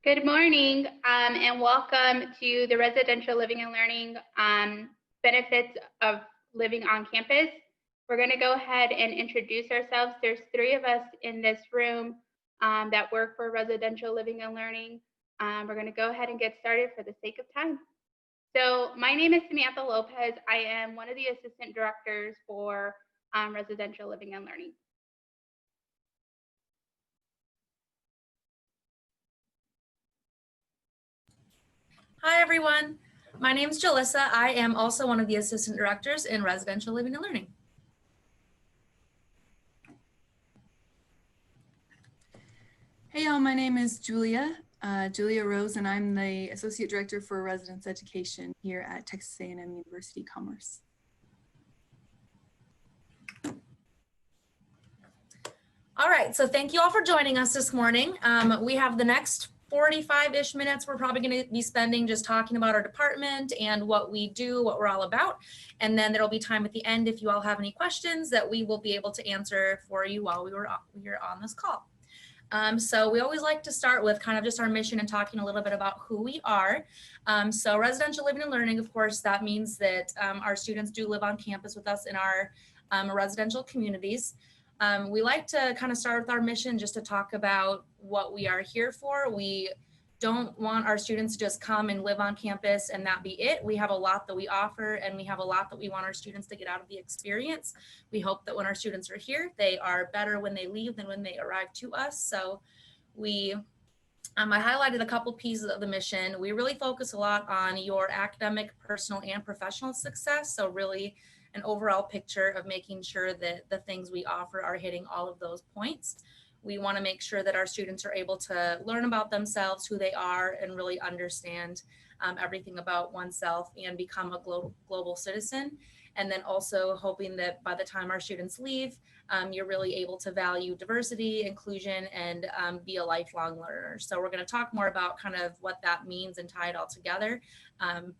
Good morning, and welcome to the Residential Living and Learning Benefits of Living on Campus. We're going to go ahead and introduce ourselves. There's three of us in this room that work for Residential Living and Learning. We're going to go ahead and get started for the sake of time. So my name is Samantha Lopez. I am one of the assistant directors for Residential Living and Learning. Hi, everyone. My name is Jalissa. I am also one of the assistant directors in Residential Living and Learning. Hey, y'all. My name is Julia Rose, and I'm the Associate Director for Residence Education here at Texas A&M University Commerce. All right, so thank you all for joining us this morning. We have the next 45-ish minutes we're probably going to be spending just talking about our department and what we do, what we're all about. And then there'll be time at the end if you all have any questions that we will be able to answer for you while we're on this call. So we always like to start with kind of just our mission and talking a little bit about who we are. So Residential Living and Learning, of course, that means that our students do live on campus with us in our residential communities. We like to kind of start with our mission just to talk about what we are here for. We don't want our students to just come and live on campus and that be it. We have a lot that we offer, and we have a lot that we want our students to get out of the experience. We hope that when our students are here, they are better when they leave than when they arrive to us. So I highlighted a couple pieces of the mission. We really focus a lot on your academic, personal, and professional success. So really an overall picture of making sure that the things we offer are hitting all of those points. We want to make sure that our students are able to learn about themselves, who they are, and really understand everything about oneself and become a global citizen. And then also hoping that by the time our students leave, you're really able to value diversity, inclusion, and be a lifelong learner. So we're going to talk more about kind of what that means and tie it all together.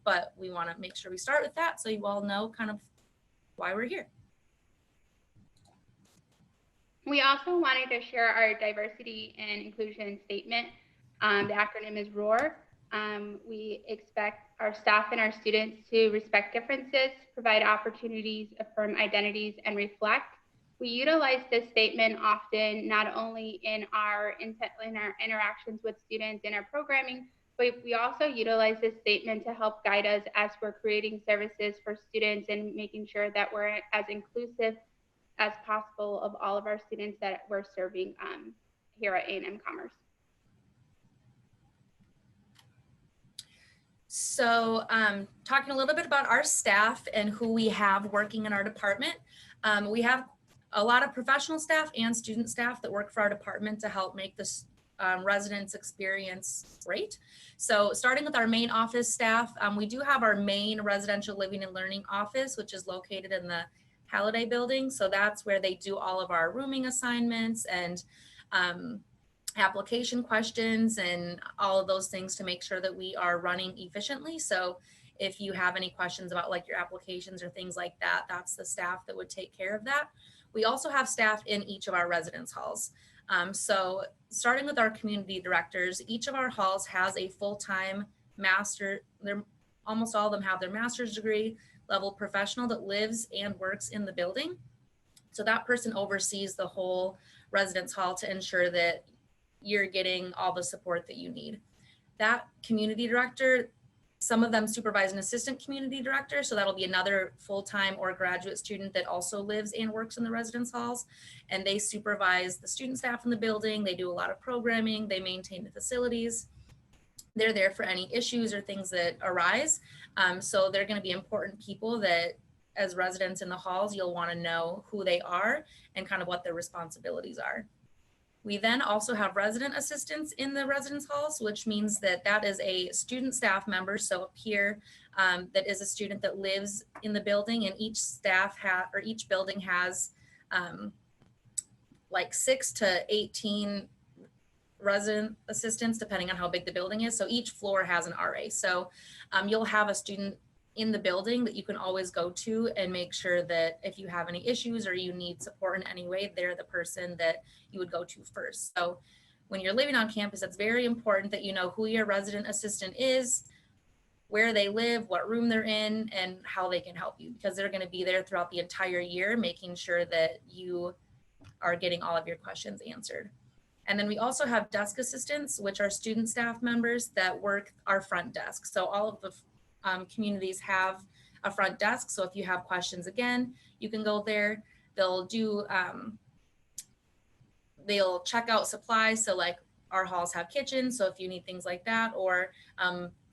But we want to make sure we start with that so you all know kind of why we're here. We also wanted to share our diversity and inclusion statement. The acronym is ROAR. We expect our staff and our students to respect differences, provide opportunities, affirm identities, and reflect. We utilize this statement often not only in our interactions with students in our programming, but we also utilize this statement to help guide us as we're creating services for students and making sure that we're as inclusive as possible of all of our students that we're serving here at A&M Commerce. So talking a little bit about our staff and who we have working in our department. We have a lot of professional staff and student staff that work for our department to help make this residence experience great. So starting with our main office staff, we do have our main Residential Living and Learning office, which is located in the Halliday building. So that's where they do all of our rooming assignments and application questions and all of those things to make sure that we are running efficiently. So if you have any questions about like your applications or things like that, that's the staff that would take care of that. We also have staff in each of our residence halls. So starting with our community directors, each of our halls has a full-time master. Almost all of them have their master's degree level professional that lives and works in the building. So that person oversees the whole residence hall to ensure that you're getting all the support that you need. That community director, some of them supervise an assistant community director, so that'll be another full-time or graduate student that also lives and works in the residence halls, and they supervise the student staff in the building. They do a lot of programming, they maintain the facilities. They're there for any issues or things that arise. So they're going to be important people that as residents in the halls, you'll want to know who they are and kind of what their responsibilities are. We then also have resident assistants in the residence halls, which means that that is a student staff member. So up here, that is a student that lives in the building, and each each building has like 6 to 18 resident assistants, depending on how big the building is. So each floor has an RA. So you'll have a student in the building that you can always go to and make sure that if you have any issues or you need support in any way, they're the person that you would go to first. So when you're living on campus, it's very important that you know who your resident assistant is, where they live, what room they're in, and how they can help you, because they're going to be there throughout the entire year, making sure that you are getting all of your questions answered. And then we also have desk assistants, which are student staff members that work our front desk. So all of the communities have a front desk. So if you have questions, again, you can go there. They'll do, they'll check out supplies. So like our halls have kitchens. So if you need things like that, or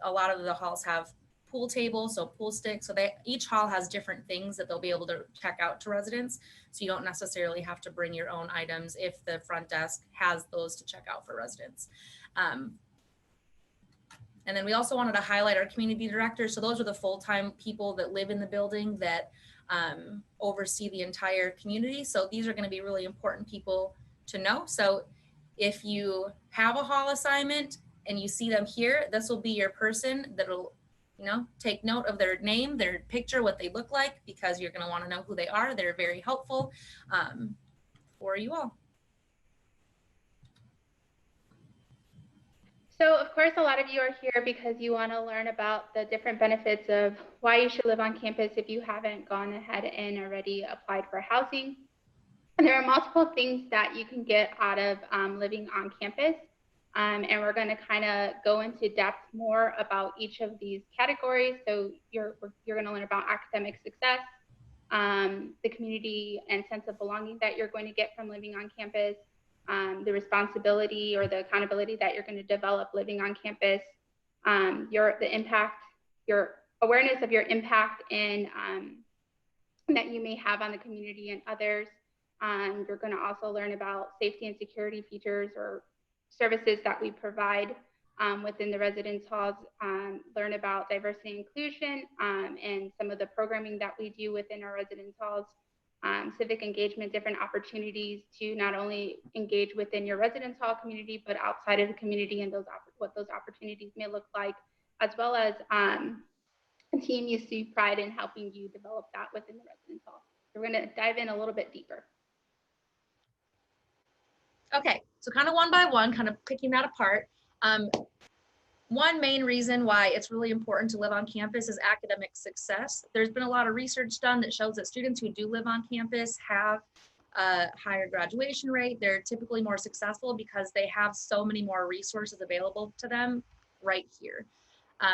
a lot of the halls have pool tables, so pool sticks. So each hall has different things that they'll be able to check out to residents. So you don't necessarily have to bring your own items if the front desk has those to check out for residents. And then we also wanted to highlight our community directors. So those are the full-time people that live in the building that oversee the entire community. So these are going to be really important people to know. So if you have a hall assignment and you see them here, this will be your person that'll, you know, take note of their name, their picture, what they look like, because you're going to want to know who they are. They're very helpful for you all. So of course, a lot of you are here because you want to learn about the different benefits of why you should live on campus if you haven't gone ahead and already applied for housing. And there are multiple things that you can get out of living on campus. And we're going to kind of go into depth more about each of these categories. So you're going to learn about academic success, the community and sense of belonging that you're going to get from living on campus, the responsibility or the accountability that you're going to develop living on campus, the impact, your awareness of your impact and that you may have on the community and others. You're going to also learn about safety and security features or services that we provide within the residence halls, learn about diversity and inclusion and some of the programming that we do within our residence halls, civic engagement, different opportunities to not only engage within your residence hall community, but outside of the community and what those opportunities may look like, as well as Team UC Pride in helping you develop that within the residence hall. So we're going to dive in a little bit deeper. Okay, so kind of one by one, kind of picking that apart. One main reason why it's really important to live on campus is academic success. There's been a lot of research done that shows that students who do live on campus have a higher graduation rate. They're typically more successful because they have so many more resources available to them right here.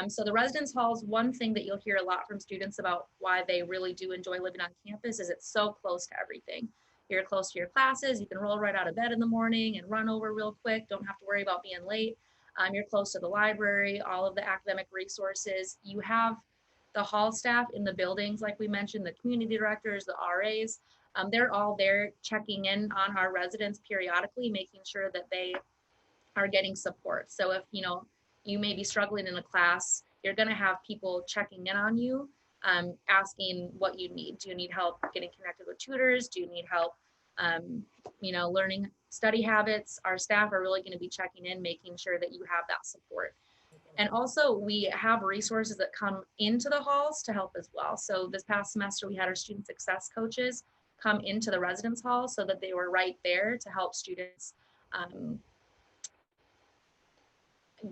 So the residence halls, one thing that you'll hear a lot from students about why they really do enjoy living on campus is it's so close to everything. You're close to your classes, you can roll right out of bed in the morning and run over real quick, don't have to worry about being late. You're close to the library, all of the academic resources. You have the hall staff in the buildings, like we mentioned, the community directors, the RAs, they're all there checking in on our residents periodically, making sure that they are getting support. So if, you know, you may be struggling in a class, you're gonna have people checking in on you, asking what you need. Do you need help getting connected with tutors? Do you need help, you know, learning study habits? Our staff are really going to be checking in, making sure that you have that support. And also we have resources that come into the halls to help as well. So this past semester, we had our student success coaches come into the residence hall so that they were right there to help students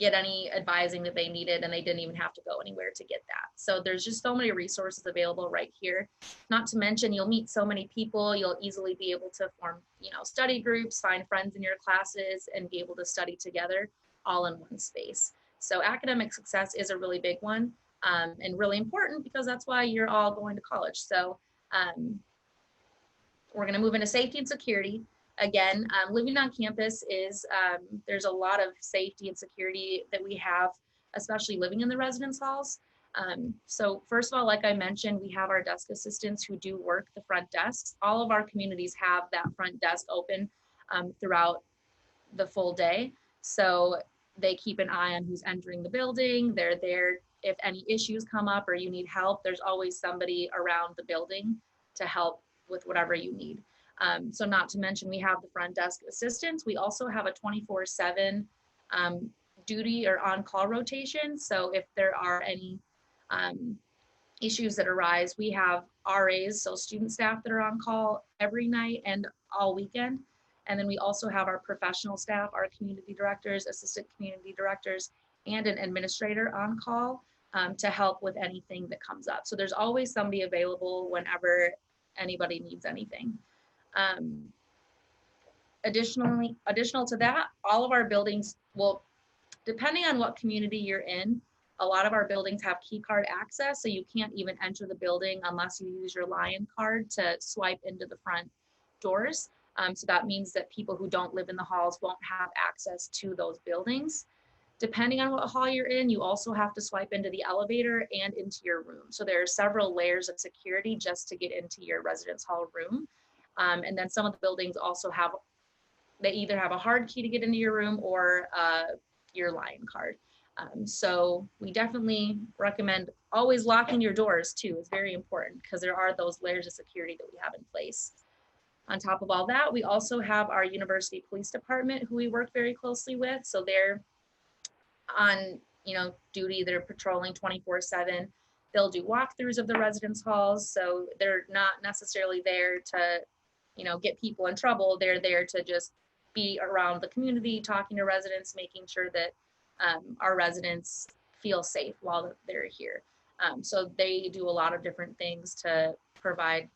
get any advising that they needed, and they didn't even have to go anywhere to get that. So there's just so many resources available right here. Not to mention you'll meet so many people, you'll easily be able to form, you know, study groups, find friends in your classes, and be able to study together all in one space. So academic success is a really big one and really important because that's why you're all going to college. So we're going to move into safety and security. Again, living on campus is, there's a lot of safety and security that we have, especially living in the residence halls. So first of all, like I mentioned, we have our desk assistants who do work the front desks. All of our communities have that front desk open throughout the full day. So they keep an eye on who's entering the building. They're there if any issues come up or you need help. There's always somebody around the building to help with whatever you need. So not to mention we have the front desk assistants. We also have a 24/7 duty or on-call rotation. So if there are any issues that arise, we have RAs, so student staff that are on call every night and all weekend. And then we also have our professional staff, our community directors, assistant community directors, and an administrator on call to help with anything that comes up. So there's always somebody available whenever anybody needs anything. Additional to that, all of our buildings, well, depending on what community you're in, a lot of our buildings have key card access, so you can't even enter the building unless you use your Lion card to swipe into the front doors. So that means that people who don't live in the halls won't have access to those buildings. Depending on what hall you're in, you also have to swipe into the elevator and into your room. So there are several layers of security just to get into your residence hall room. And then some of the buildings also have, they either have a hard key to get into your room or your Lion card. So we definitely recommend always locking your doors too. It's very important because there are those layers of security that we have in place. On top of all that, we also have our university police department who we work very closely with. So they're on duty, they're patrolling 24/7. They'll do walkthroughs of the residence halls. So they're not necessarily there to get people in trouble. They're there to just be around the community, talking to residents, making sure that our residents feel safe while they're here. So they do a lot of different things to provide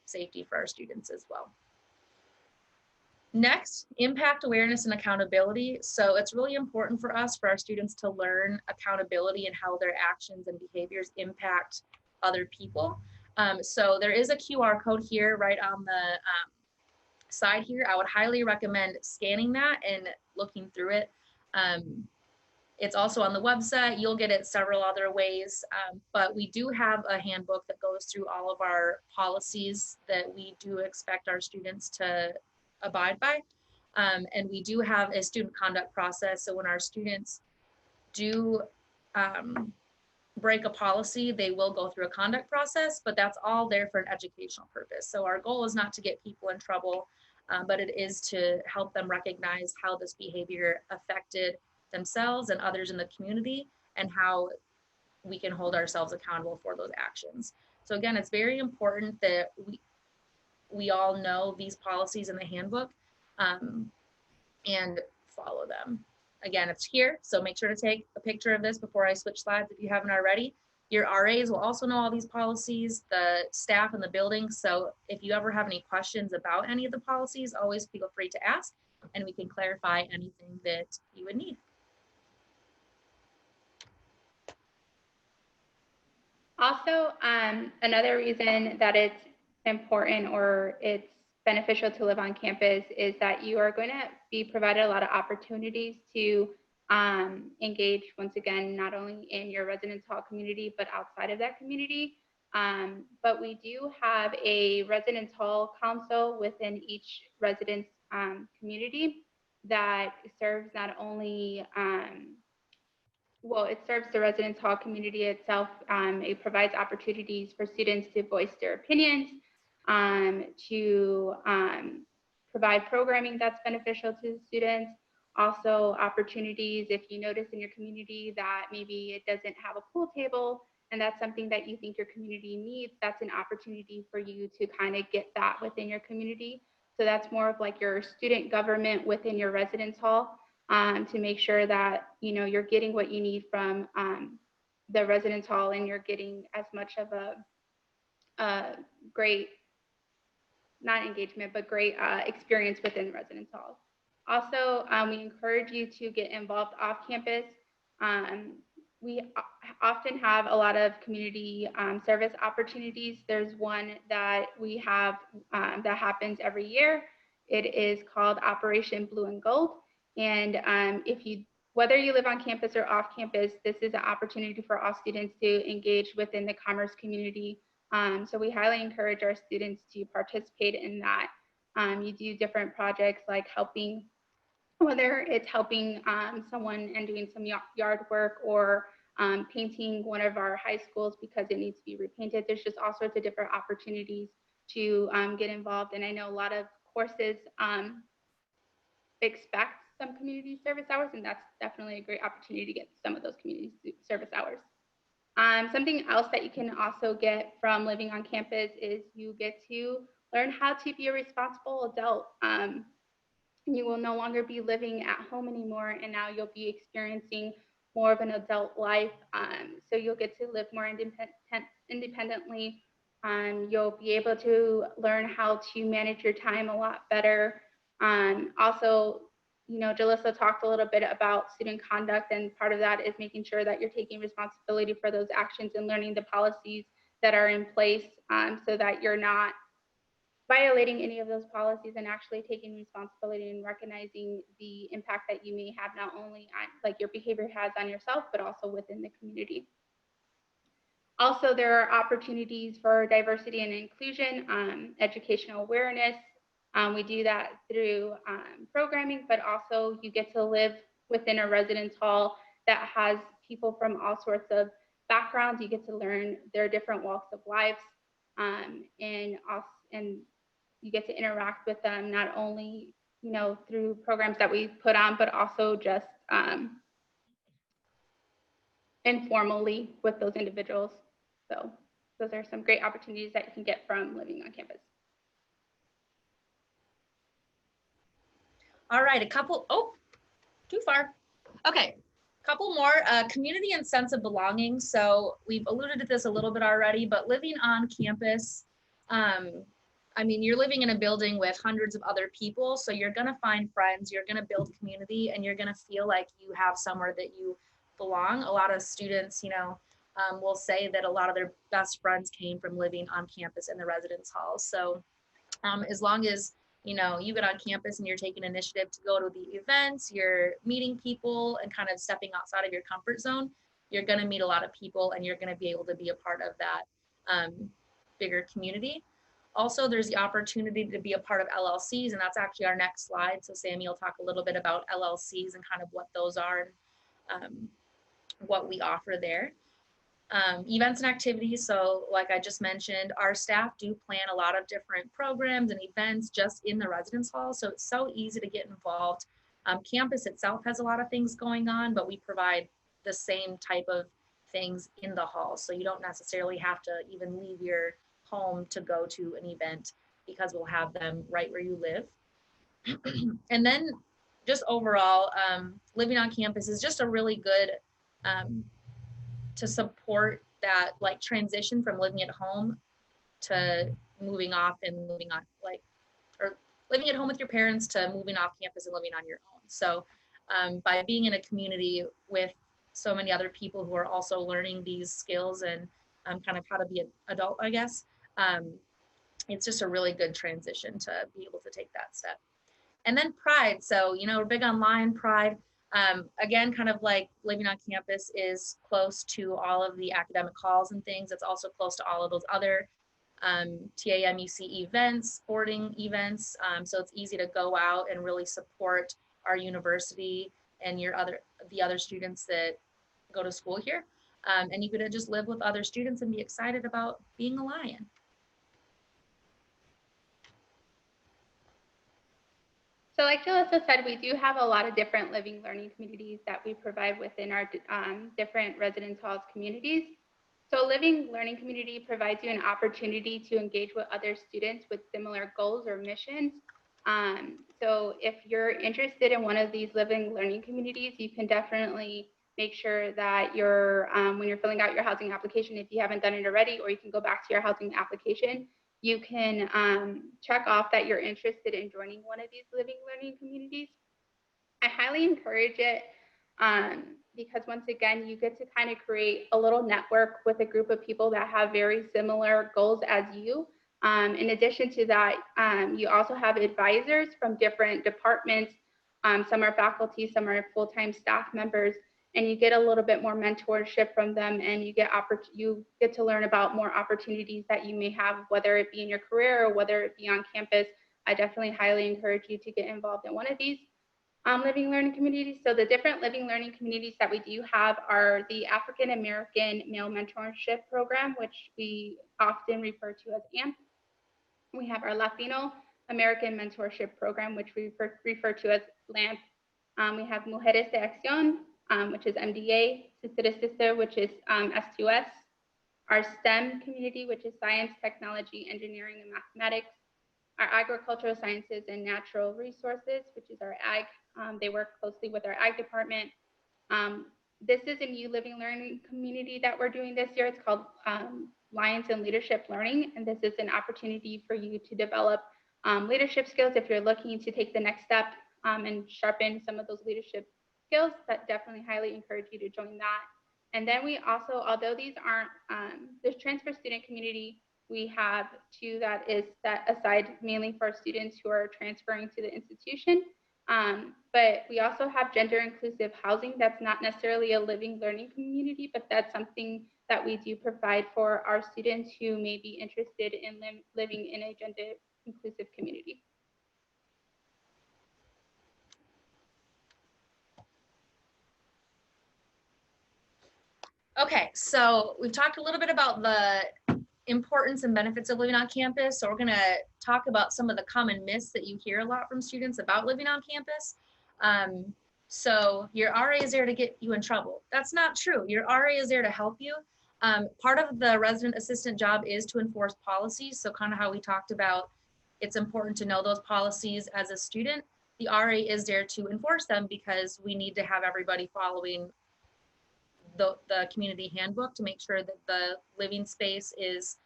safety for our students as well. Next, impact awareness and accountability. So it's really important for us, for our students to learn accountability and how their actions and behaviors impact other people. So there is a QR code here right on the side here. I would highly recommend scanning that and looking through it. It's also on the website. You'll get it several other ways, but we do have a handbook that goes through all of our policies that we do expect our students to abide by. And we do have a student conduct process. So when our students do break a policy, they will go through a conduct process, but that's all there for an educational purpose. So our goal is not to get people in trouble, but it is to help them recognize how this behavior affected themselves and others in the community and how we can hold ourselves accountable for those actions. So again, it's very important that we all know these policies in the handbook and follow them. Again, it's here, so make sure to take a picture of this before I switch slides if you haven't already. Your RAs will also know all these policies, the staff in the building. So if you ever have any questions about any of the policies, always feel free to ask and we can clarify anything that you would need. Also, another reason that it's important or it's beneficial to live on campus is that you are going to be provided a lot of opportunities to engage, once again, not only in your residence hall community, but outside of that community. But we do have a residence hall council within each residence community that serves not only it serves the residence hall community itself. It provides opportunities for students to voice their opinions, to provide programming that's beneficial to the students. Also opportunities, if you notice in your community that maybe it doesn't have a pool table and that's something that you think your community needs, that's an opportunity for you to kind of get that within your community. So that's more of like your student government within your residence hall. To make sure that you're getting what you need from the residence hall and you're getting as much of a great, not engagement, but great experience within residence hall. Also, we encourage you to get involved off campus. We often have a lot of community service opportunities. There's one that we have that happens every year. It is called Operation Blue and Gold. And whether you live on campus or off campus, this is an opportunity for all students to engage within the commerce community. So we highly encourage our students to participate in that. You do different projects like helping, whether it's helping someone and doing some yard work or painting one of our high schools because it needs to be repainted. There's just all sorts of different opportunities to get involved. And I know a lot of courses expect some community service hours, and that's definitely a great opportunity to get some of those community service hours. Something else that you can also get from living on campus is you get to learn how to be a responsible adult. and you will no longer be living at home anymore, and now you'll be experiencing more of an adult life. So you'll get to live more independently. You'll be able to learn how to manage your time a lot better. Also, Jalissa talked a little bit about student conduct, and part of that is making sure that you're taking responsibility for those actions and learning the policies that are in place, so that you're not violating any of those policies and actually taking responsibility and recognizing the impact that you may have, not only on like your behavior has on yourself, but also within the community. Also, there are opportunities for diversity and inclusion, educational awareness. We do that through programming, but also you get to live within a residence hall that has people from all sorts of backgrounds. You get to learn their different walks of lives, and you get to interact with them not only through programs that we put on, but also just informally with those individuals. So those are some great opportunities that you can get from living on campus. All right, too far. Okay, couple more, community and sense of belonging. So we've alluded to this a little bit already, but living on campus, I mean, you're living in a building with hundreds of other people, so you're gonna find friends, you're gonna build community, and you're gonna feel like you have somewhere that you belong. A lot of students, will say that a lot of their best friends came from living on campus in the residence halls. So as long as you get on campus and you're taking initiative to go to the events, you're meeting people and kind of stepping outside of your comfort zone, you're going to meet a lot of people and you're going to be able to be a part of that bigger community. Also, there's the opportunity to be a part of LLCs, and that's actually our next slide. So Sammy will talk a little bit about LLCs and kind of what those are and what we offer there. Events and activities. So like I just mentioned, our staff do plan a lot of different programs and events just in the residence hall. So it's so easy to get involved. Campus itself has a lot of things going on, but we provide the same type of things in the hall. So you don't necessarily have to even leave your home to go to an event, because we'll have them right where you live. And then just overall, living on campus is just a really good to support that like transition from living at home to moving off and moving on, or living at home with your parents to moving off campus and living on your own. So by being in a community with so many other people who are also learning these skills and kind of how to be an adult, I guess, it's just a really good transition to be able to take that step. And then pride. So, we're big on Lion Pride. Again, kind of like living on campus is close to all of the academic halls and things. It's also close to all of those other TAMUC events, sporting events. So it's easy to go out and really support our university and the other students that go to school here. And you could just live with other students and be excited about being a Lion. So like Jalissa said, we do have a lot of different living learning communities that we provide within our different residence halls communities. So living learning community provides you an opportunity to engage with other students with similar goals or missions. So if you're interested in one of these living learning communities, you can definitely make sure that you're, when you're filling out your housing application, if you haven't done it already, or you can go back to your housing application, you can check off that you're interested in joining one of these living learning communities. I highly encourage it because once again, you get to kind of create a little network with a group of people that have very similar goals as you. In addition to that, you also have advisors from different departments. Some are faculty, some are full-time staff members, and you get a little bit more mentorship from them, and you get to learn about more opportunities that you may have, whether it be in your career or whether it be on campus. I definitely highly encourage you to get involved in one of these living learning communities. So the different living learning communities that we do have are the African American Male Mentorship Program, which we often refer to as AMP. We have our Latino American Mentorship Program, which we refer to as LAMP. We have Mujeres de Acción, which is MDA, Sister to Sister, which is S2S, our STEM community, which is Science, Technology, Engineering, and Mathematics, our agricultural sciences and natural resources, which is our ag. They work closely with our ag department. This is a new living learning community that we're doing this year. It's called Lions in Leadership Learning, and this is an opportunity for you to develop leadership skills if you're looking to take the next step and sharpen some of those leadership skills. That definitely highly encourage you to join that. And then we also, although these aren't the transfer student community, we have two that is set aside mainly for students who are transferring to the institution. But we also have gender inclusive housing. That's not necessarily a living learning community, but that's something that we do provide for our students who may be interested in living in a gender inclusive community. Okay, so we've talked a little bit about the importance and benefits of living on campus. So we're going to talk about some of the common myths that you hear a lot from students about living on campus. So your RA is there to get you in trouble. That's not true. Your RA is there to help you. Part of the resident assistant job is to enforce policies. So kind of how we talked about, it's important to know those policies as a student. The RA is there to enforce them because we need to have everybody following the community handbook to make sure that the living space is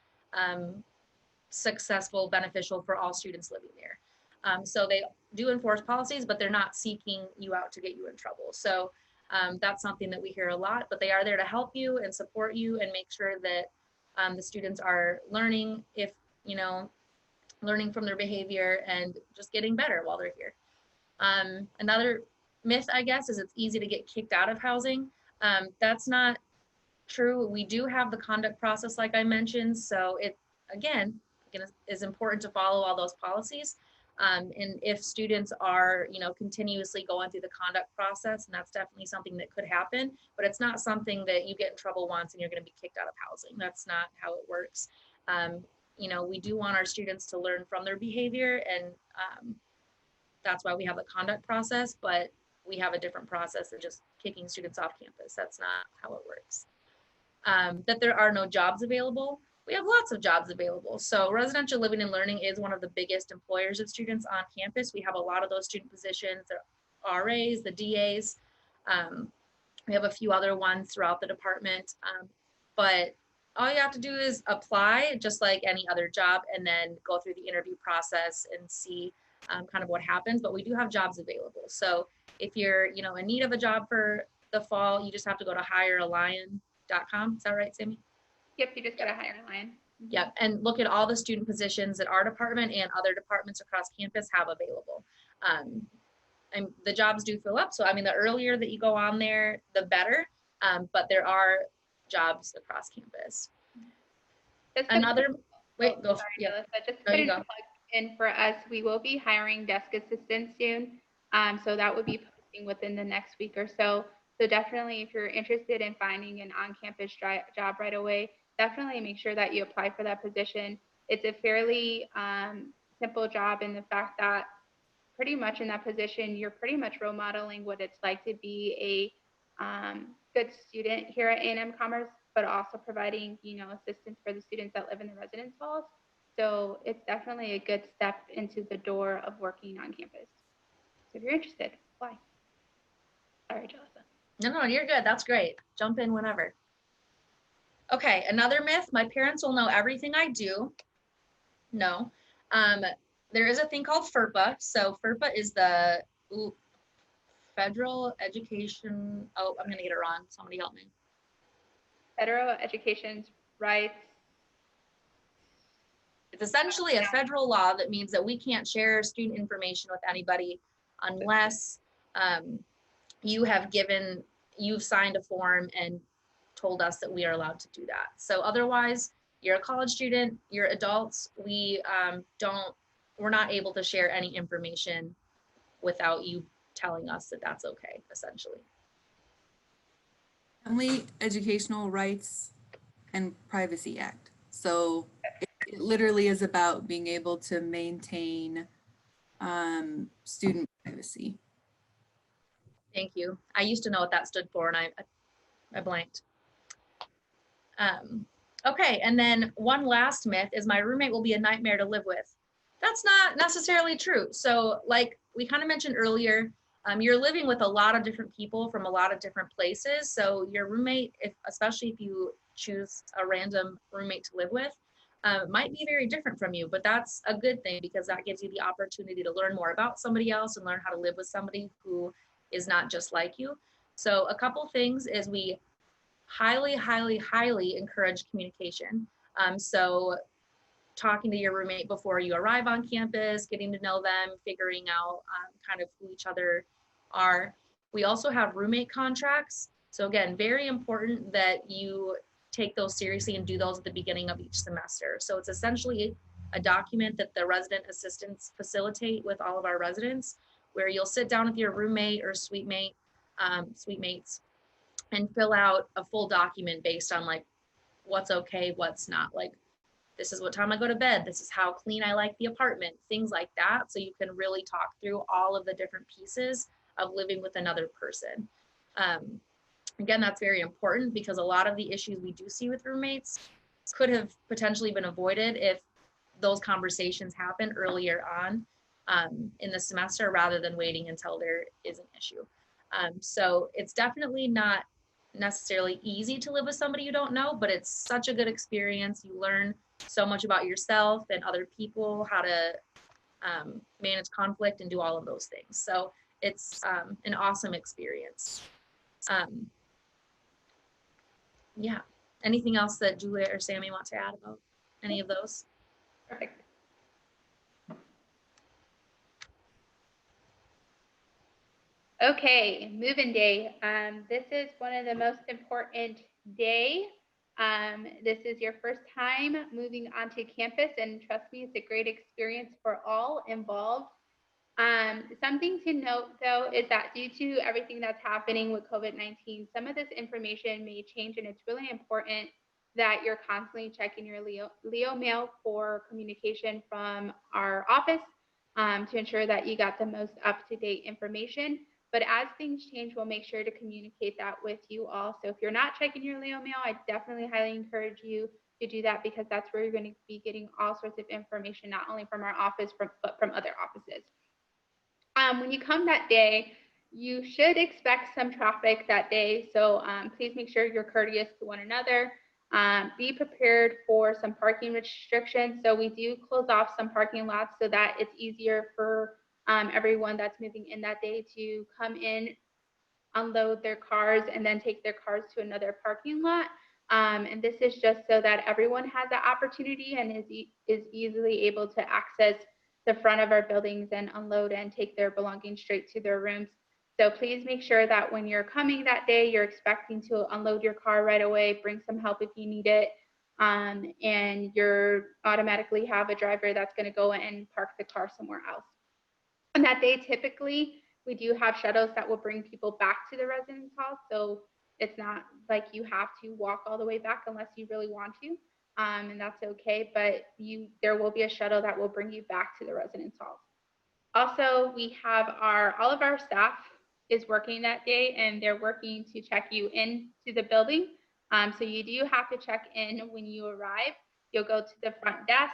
successful, beneficial for all students living there. So they do enforce policies, but they're not seeking you out to get you in trouble. So that's something that we hear a lot, but they are there to help you and support you and make sure that the students are learning, learning from their behavior and just getting better while they're here. Another myth, I guess, is it's easy to get kicked out of housing. That's not true. We do have the conduct process, like I mentioned. So it, again, is important to follow all those policies. And if students are, continuously going through the conduct process, and that's definitely something that could happen, but it's not something that you get in trouble once and you're going to be kicked out of housing. That's not how it works. We do want our students to learn from their behavior, and that's why we have the conduct process, but we have a different process than just kicking students off campus. That's not how it works. That there are no jobs available. We have lots of jobs available. So residential living and learning is one of the biggest employers of students on campus. We have a lot of those student positions, the RAs, the DAs. We have a few other ones throughout the department. But all you have to do is apply just like any other job and then go through the interview process and see kind of what happens. But we do have jobs available. So if you're, in need of a job for the fall, you just have to go to hirealion.com. Is that right, Sammy? Yep, you just got to hire a line. Yep, and look at all the student positions that our department and other departments across campus have available. And the jobs do fill up. So, the earlier that you go on there, the better. But there are jobs across campus. Wait, go. Sorry, yeah. Just put in a plug in for us. We will be hiring desk assistants soon. So that would be posting within the next week or so. So definitely, if you're interested in finding an on-campus job right away, definitely make sure that you apply for that position. It's a fairly simple job in the fact that pretty much in that position, you're pretty much role modeling what it's like to be a good student here at A&M Commerce, but also providing, assistance for the students that live in the residence halls. So it's definitely a good step into the door of working on campus. So if you're interested, apply. Sorry, Jalissa. No, you're good. That's great. Jump in whenever. Okay, another myth, my parents will know everything I do. No. There is a thing called FERPA. So FERPA is the Federal Education, I'm going to get it wrong. Somebody help me. Federal Education Rights. It's essentially a federal law that means that we can't share student information with anybody unless you've signed a form and told us that we are allowed to do that. So otherwise, you're a college student, you're adults, we're not able to share any information without you telling us that that's okay, essentially. Family Educational Rights and Privacy Act. So it literally is about being able to maintain student privacy. Thank you. I used to know what that stood for and I blanked. Okay, and then one last myth is my roommate will be a nightmare to live with. That's not necessarily true. So like we kind of mentioned earlier, you're living with a lot of different people from a lot of different places. So your roommate, especially if you choose a random roommate to live with, might be very different from you, but that's a good thing because that gives you the opportunity to learn more about somebody else and learn how to live with somebody who is not just like you. So a couple things is we highly, highly, highly encourage communication. So talking to your roommate before you arrive on campus, getting to know them, figuring out kind of who each other are. We also have roommate contracts. So again, very important that you take those seriously and do those at the beginning of each semester. So it's essentially a document that the resident assistants facilitate with all of our residents, where you'll sit down with your roommate or suite mates, and fill out a full document based on like what's okay, what's not. Like, this is what time I go to bed, this is how clean I like the apartment, things like that. So you can really talk through all of the different pieces of living with another person. Again, that's very important because a lot of the issues we do see with roommates could have potentially been avoided if those conversations happen earlier on in the semester rather than waiting until there is an issue. So it's definitely not necessarily easy to live with somebody you don't know, but it's such a good experience. You learn so much about yourself and other people, how to manage conflict and do all of those things. So it's an awesome experience. Yeah. Anything else that Julia or Sammy want to add about any of those? Perfect. Okay, move-in day. This is one of the most important day. This is your first time moving onto campus, and trust me, it's a great experience for all involved. Something to note though is that due to everything that's happening with COVID-19, some of this information may change, and it's really important that you're constantly checking your Leo mail for communication from our office to ensure that you got the most up-to-date information. But as things change, we'll make sure to communicate that with you all. So if you're not checking your Leo mail, I definitely highly encourage you to do that because that's where you're going to be getting all sorts of information, not only from our office, but from other offices. When you come that day, you should expect some traffic that day. So please make sure you're courteous to one another. Be prepared for some parking restrictions. So we do close off some parking lots so that it's easier for everyone that's moving in that day to come in, unload their cars, and then take their cars to another parking lot. And this is just so that everyone has the opportunity and is easily able to access the front of our buildings and unload and take their belongings straight to their rooms. So please make sure that when you're coming that day, you're expecting to unload your car right away, bring some help if you need it, and you're automatically have a driver that's going to go and park the car somewhere else. On that day, typically, we do have shuttles that will bring people back to the residence hall. So it's not like you have to walk all the way back unless you really want to. And that's okay, but there will be a shuttle that will bring you back to the residence halls. Also, we have all of our staff is working that day, and they're working to check you into the building. So you do have to check in when you arrive. You'll go to the front desk,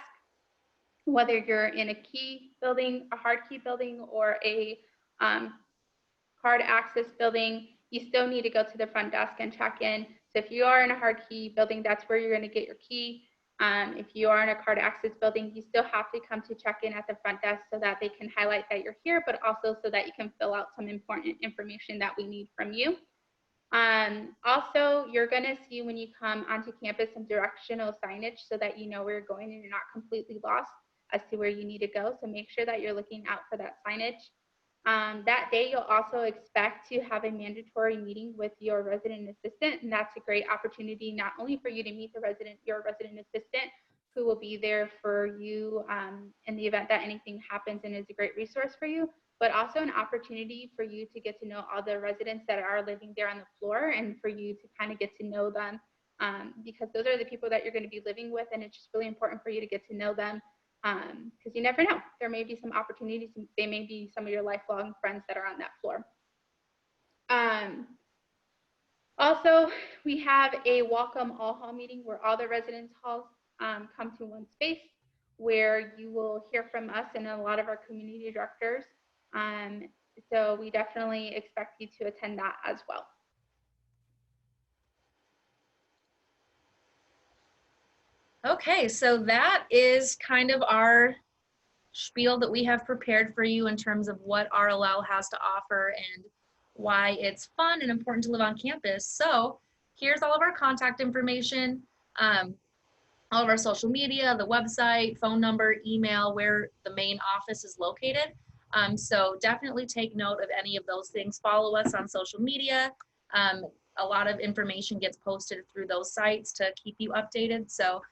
whether you're in a key building, a hard key building, or a card access building, you still need to go to the front desk and check in. So if you are in a hard key building, that's where you're going to get your key. If you are in a card access building, you still have to come to check in at the front desk so that they can highlight that you're here, but also so that you can fill out some important information that we need from you. Also, you're going to see when you come onto campus some directional signage so that you know where you're going and you're not completely lost as to where you need to go. So make sure that you're looking out for that signage. That day, you'll also expect to have a mandatory meeting with your resident assistant, and that's a great opportunity not only for you to meet your resident assistant, who will be there for you in the event that anything happens and is a great resource for you, but also an opportunity for you to get to know all the residents that are living there on the floor and for you to kind of get to know them because those are the people that you're going to be living with, and it's just really important for you to get to know them. Because you never know, there may be some opportunities, they may be some of your lifelong friends that are on that floor. Also, we have a welcome all hall meeting where all the residence halls come to one space. where you will hear from us and a lot of our community directors. So we definitely expect you to attend that as well. Okay, so that is kind of our spiel that we have prepared for you in terms of what RLL has to offer and why it's fun and important to live on campus. So here's all of our contact information, all of our social media, the website, phone number, email, where the main office is located. So definitely take note of any of those things. Follow us on social media. A lot of information gets posted through those sites to keep you updated. So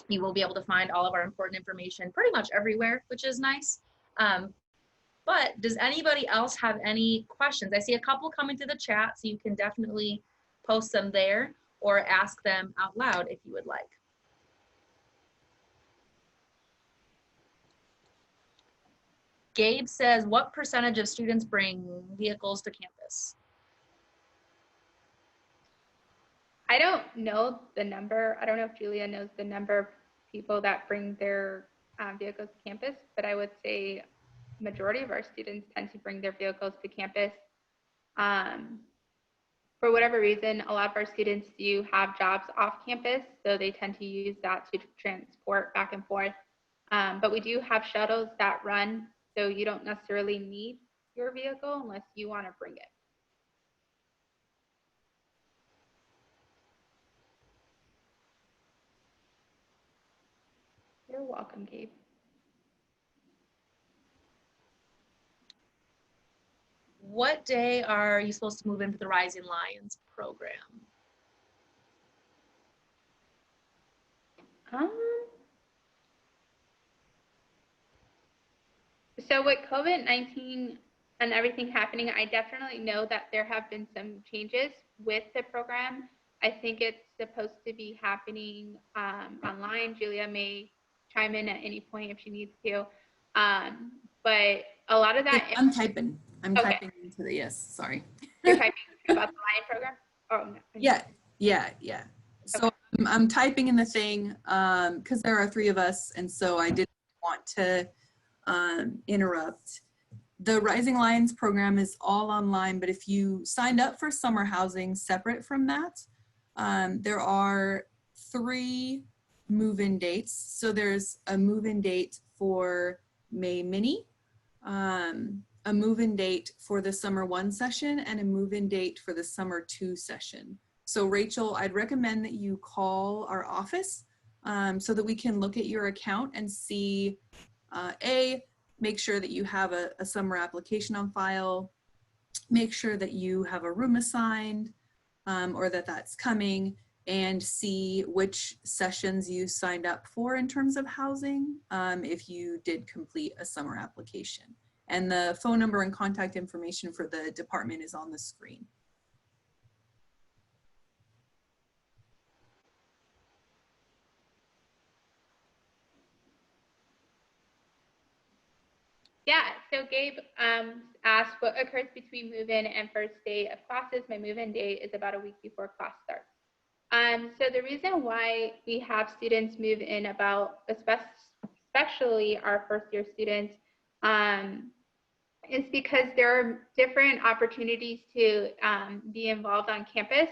you will be able to find all of our important information pretty much everywhere, which is nice. But does anybody else have any questions? I see a couple coming through the chat, so you can definitely post them there or ask them out loud if you would like. Gabe says, what percentage of students bring vehicles to campus? I don't know the number. I don't know if Julia knows the number of people that bring their vehicles to campus, but I would say majority of our students tend to bring their vehicles to campus. For whatever reason, a lot of our students do have jobs off campus, so they tend to use that to transport back and forth. But we do have shuttles that run, so you don't necessarily need your vehicle unless you want to bring it. You're welcome, Gabe. What day are you supposed to move into the Rising Lions program? So with COVID-19 and everything happening, I definitely know that there have been some changes with the program. I think it's supposed to be happening online. Julia may chime in at any point if she needs to. But a lot of that. I'm typing. I'm Okay. typing into the, yes, sorry. You're typing about the Lion program? Oh, no. Yeah. So I'm typing in the thing because there are 3 of us, and so I didn't want to interrupt. The Rising Lions program is all online, but if you signed up for summer housing separate from that, there are 3 move-in dates. So there's a move-in date for May Mini, a move-in date for the summer 1 session, and a move-in date for the summer 2 session. So Rachel, I'd recommend that you call our office so that we can look at your account and see, make sure that you have a summer application on file, make sure that you have a room assigned or that's coming, and see which sessions you signed up for in terms of housing if you did complete a summer application. And the phone number and contact information for the department is on the screen. Yeah, so Gabe asked what occurs between move-in and first day of classes. My move-in date is about a week before class starts. So the reason why we have students move in about, especially our first year students, is because there are different opportunities to be involved on campus.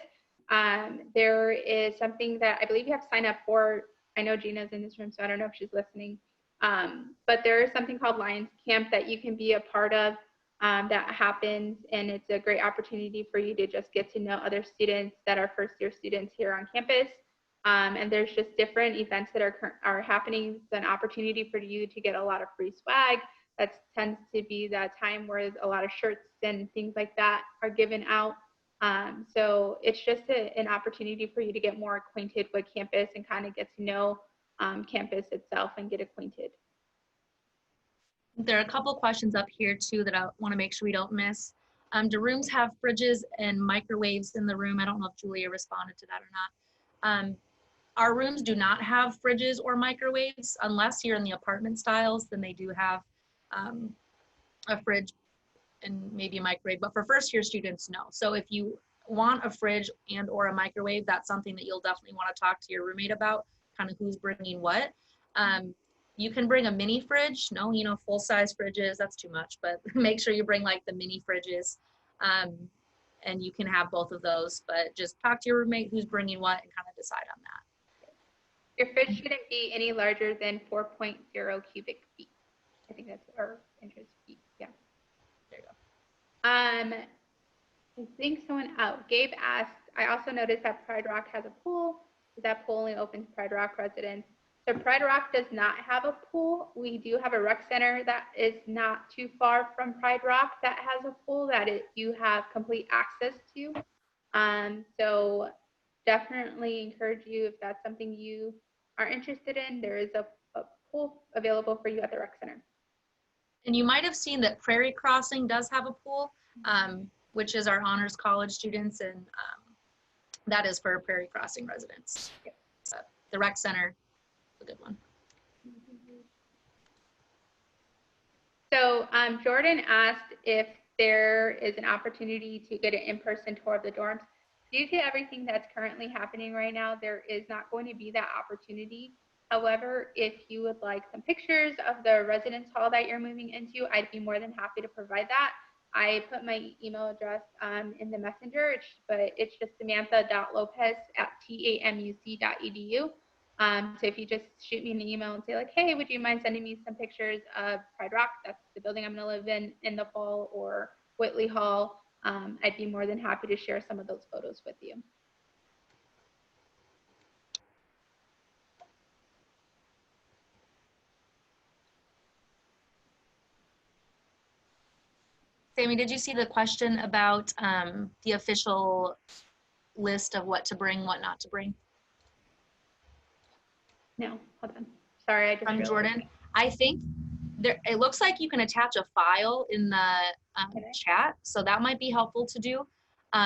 There is something that I believe you have to sign up for. I know Gina's in this room, so I don't know if she's listening. But there is something called Lions Camp that you can be a part of that happens, and it's a great opportunity for you to just get to know other students that are first year students here on campus. And there's just different events that are happening. It's an opportunity for you to get a lot of free swag. That tends to be that time where a lot of shirts and things like that are given out. So it's just an opportunity for you to get more acquainted with campus and kind of get to know campus itself and get acquainted. There are a couple questions up here too that I want to make sure we don't miss. Do rooms have fridges and microwaves in the room? I don't know if Julia responded to that or not. Our rooms do not have fridges or microwaves unless you're in the apartment styles, then they do have a fridge and maybe a microwave, but for first year students, no. So if you want a fridge and or a microwave, that's something that you'll definitely want to talk to your roommate about, kind of who's bringing what. You can bring a mini fridge. No, full-size fridges, that's too much, but make sure you bring like the mini fridges. And you can have both of those, but just talk to your roommate who's bringing what and kind of decide on that. Your fridge shouldn't be any larger than 4.0 cubic feet. I think that's our inches feet. Yeah. There you go. I think Gabe asked, I also noticed that Pride Rock has a pool. That pool only opens Pride Rock residents. So Pride Rock does not have a pool. We do have a rec center that is not too far from Pride Rock that has a pool that you have complete access to. So definitely encourage you, if that's something you are interested in, there is a pool available for you at the rec center. And you might have seen that Prairie Crossing does have a pool, which is our honors college students, and that is for Prairie Crossing residents. Yep. The rec center, a good one. So Jordan asked if there is an opportunity to get an in-person tour of the dorms. Due to everything that's currently happening right now, there is not going to be that opportunity. However, if you would like some pictures of the residence hall that you're moving into, I'd be more than happy to provide that. I put my email address in the messenger, but it's just samantha.lopez@tamuc.edu. So if you just shoot me an email and say like, hey, would you mind sending me some pictures of Pride Rock? That's the building I'm going to live in the fall, or Whitley Hall. I'd be more than happy to share some of those photos with you. Sammy, did you see the question about the official list of what to bring, what not to bring? No, hold on. Sorry, I just From Jordan. I think it looks like you can attach a file in the chat, so that might be helpful to do.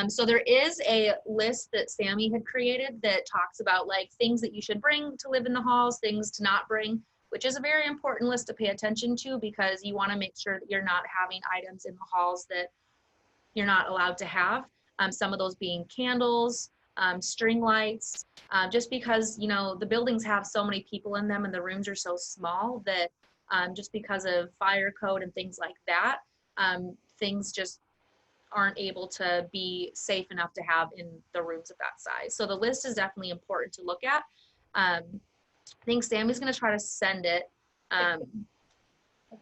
So there is a list that Sammy had created that talks about like things that you should bring to live in the halls, things to not bring, which is a very important list to pay attention to, because you want to make sure that you're not having items in the halls that you're not allowed to have. Some of those being candles, string lights, just because, the buildings have so many people in them and the rooms are so small that just because of fire code and things like that, things just aren't able to be safe enough to have in the rooms of that size. So the list is definitely important to look at. I think Sammy's going to try to send it. I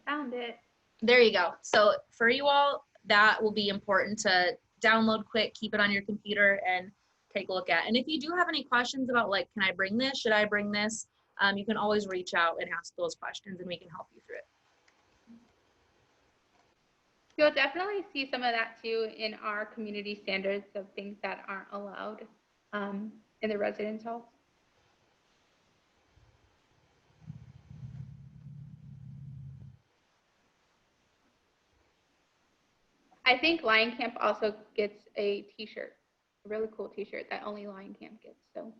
found it. There you go. So for you all, that will be important to download quick, keep it on your computer, and take a look at. And if you do have any questions about like, can I bring this? Should I bring this? You can always reach out and ask those questions and we can help you through it. You'll definitely see some of that too in our community standards of things that aren't allowed in the residence halls. I think Lion Camp also gets a t-shirt, a really cool t-shirt that only Lion Camp gets. So.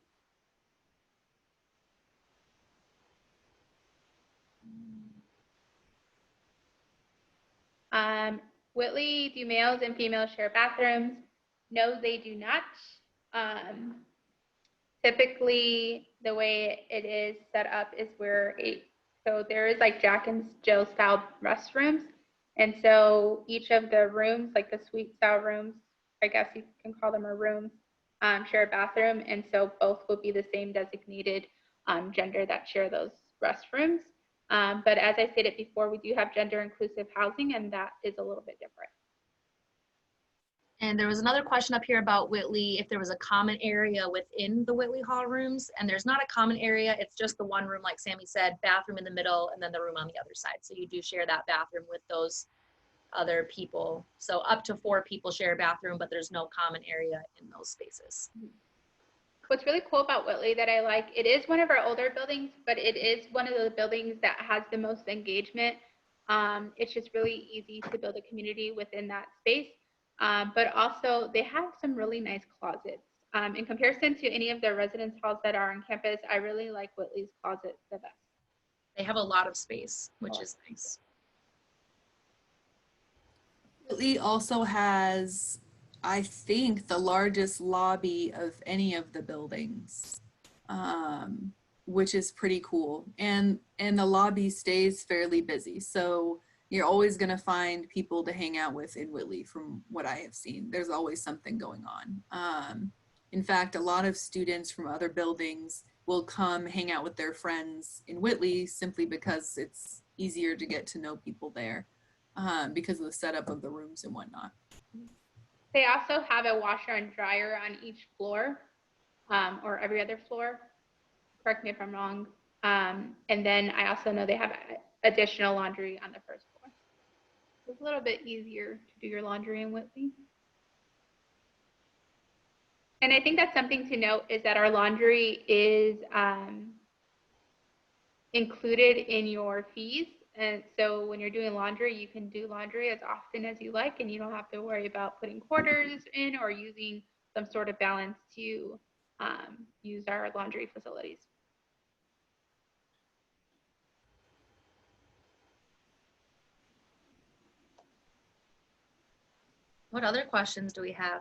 Whitley, do males and females share bathrooms? No, they do not. Typically, the way it is set up is so there is like Jack and Jill style restrooms. And so each of the rooms, like the suite style rooms, I guess you can call them a room, share a bathroom. And so both will be the same designated gender that share those restrooms. But as I stated before, we do have gender inclusive housing, and that is a little bit different. And there was another question up here about Whitley, if there was a common area within the Whitley Hall rooms, and there's not a common area, it's just the one room, like Sammy said, bathroom in the middle, and then the room on the other side. So you do share that bathroom with those other people. So up to 4 people share a bathroom, but there's no common area in those spaces. What's really cool about Whitley that I like, it is one of our older buildings, but it is one of the buildings that has the most engagement. It's just really easy to build a community within that space. But also they have some really nice closets. In comparison to any of the residence halls that are on campus, I really like Whitley's closet the best. They have a lot of space, which is nice. Whitley also has, I think, the largest lobby of any of the buildings. which is pretty cool. And the lobby stays fairly busy. So you're always going to find people to hang out with in Whitley from what I have seen. There's always something going on. In fact, a lot of students from other buildings will come hang out with their friends in Whitley simply because it's easier to get to know people there because of the setup of the rooms and whatnot. They also have a washer and dryer on each floor, or every other floor. Correct me if I'm wrong. And then I also know they have additional laundry on the first floor. It's a little bit easier to do your laundry in Whitley. And I think that's something to note is that our laundry is included in your fees. And so when you're doing laundry, you can do laundry as often as you like, and you don't have to worry about putting quarters in or using some sort of balance to use our laundry facilities. What other questions do we have?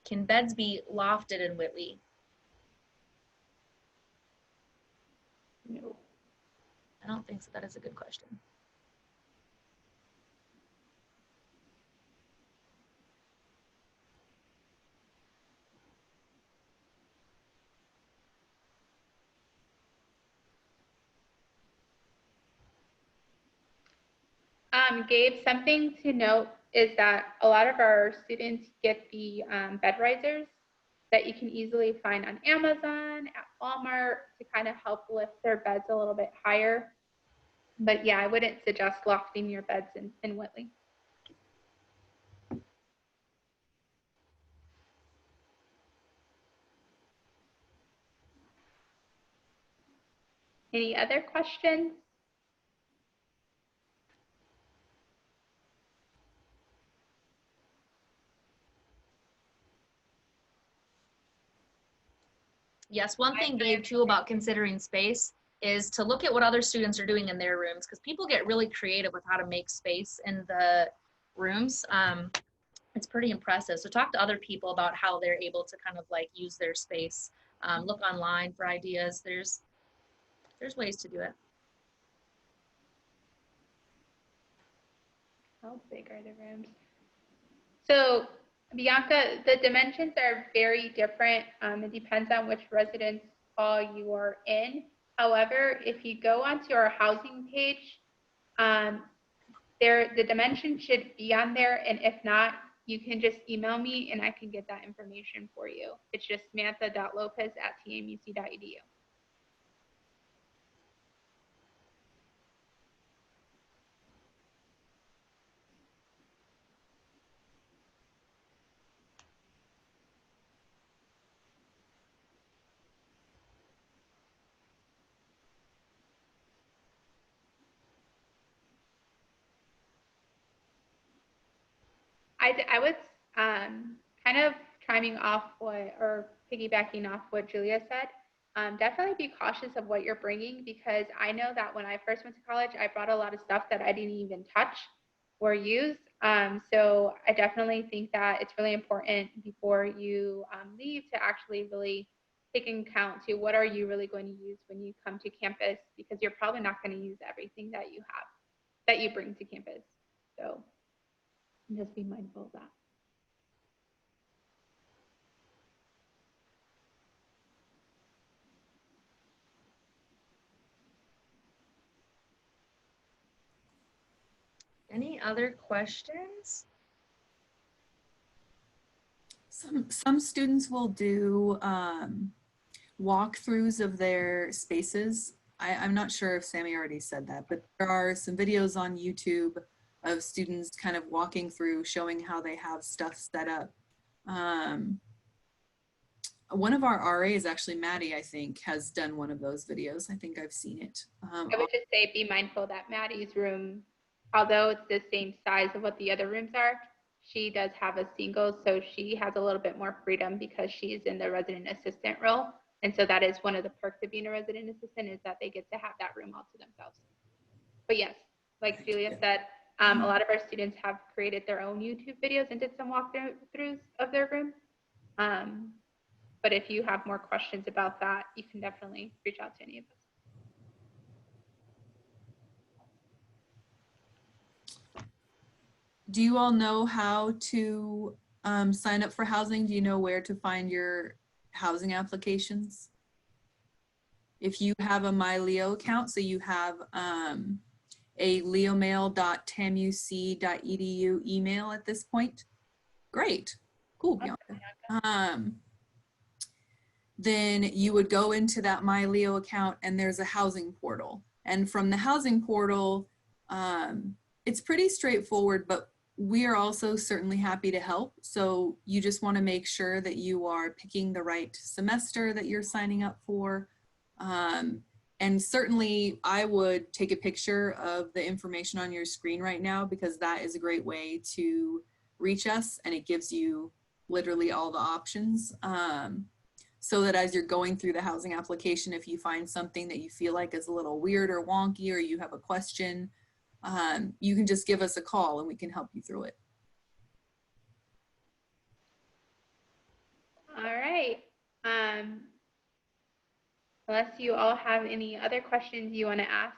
Can beds be lofted in Whitley? No. I don't think so. That is a good question. Gabe, something to note is that a lot of our students get the bed risers that you can easily find on Amazon, at Walmart, to kind of help lift their beds a little bit higher. But yeah, I wouldn't suggest lofting your beds in Whitley. Any other questions? Yes, one thing, Gabe, too, about considering space is to look at what other students are doing in their rooms, because people get really creative with how to make space in the rooms. It's pretty impressive. So talk to other people about how they're able to kind of like use their space. Look online for ideas. There's ways to do it. How big are the rooms? So Bianca, the dimensions are very different. It depends on which residence hall you are in. However, if you go onto our housing page, the dimension should be on there. And if not, you can just email me and I can get that information for you. It's just samantha.lopez@tmuc.edu. I was kind of chiming off piggybacking off what Julia said. Definitely be cautious of what you're bringing, because I know that when I first went to college, I brought a lot of stuff that I didn't even touch or use. So I definitely think that it's really important before you leave to actually really take into account to what are you really going to use when you come to campus, because you're probably not going to use everything that you have, that you bring to campus. So just be mindful of that. Any other questions? Some students will do walkthroughs of their spaces. I'm not sure if Sammy already said that, but there are some videos on YouTube of students kind of walking through, showing how they have stuff set up. One of our RAs, actually Maddie, I think, has done one of those videos. I think I've seen it. I would just say be mindful that Maddie's room, although it's the same size of what the other rooms are, she does have a single, so she has a little bit more freedom because she's in the resident assistant role. And so that is one of the perks of being a resident assistant, is that they get to have that room all to themselves. But yes, like Julia said, A lot of our students have created their own YouTube videos and did some walkthroughs of their room. But if you have more questions about that, you can definitely reach out to any of us. Do you all know how to sign up for housing? Do you know where to find your housing applications? If you have a MyLeo account, so you have a leomail.tamuc.edu email at this point, great, cool, Bianca. Then you would go into that MyLeo account and there's a housing portal. And from the housing portal, it's pretty straightforward, but we are also certainly happy to help. So you just want to make sure that you are picking the right semester that you're signing up for. And certainly I would take a picture of the information on your screen right now, because that is a great way to reach us and it gives you literally all the options. So that as you're going through the housing application, if you find something that you feel like is a little weird or wonky, or you have a question, you can just give us a call and we can help you through it. All right. Unless you all have any other questions you want to ask,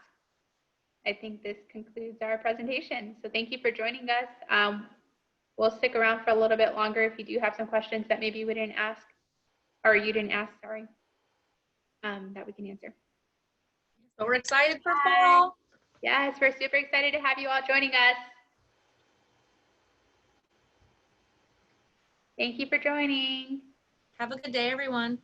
I think this concludes our presentation. So thank you for joining us. We'll stick around for a little bit longer if you do have some questions that maybe we didn't ask, or you didn't ask, sorry, that we can answer. So we're excited for fall. Yes, we're super excited to have you all joining us. Thank you for joining. Have a good day, everyone.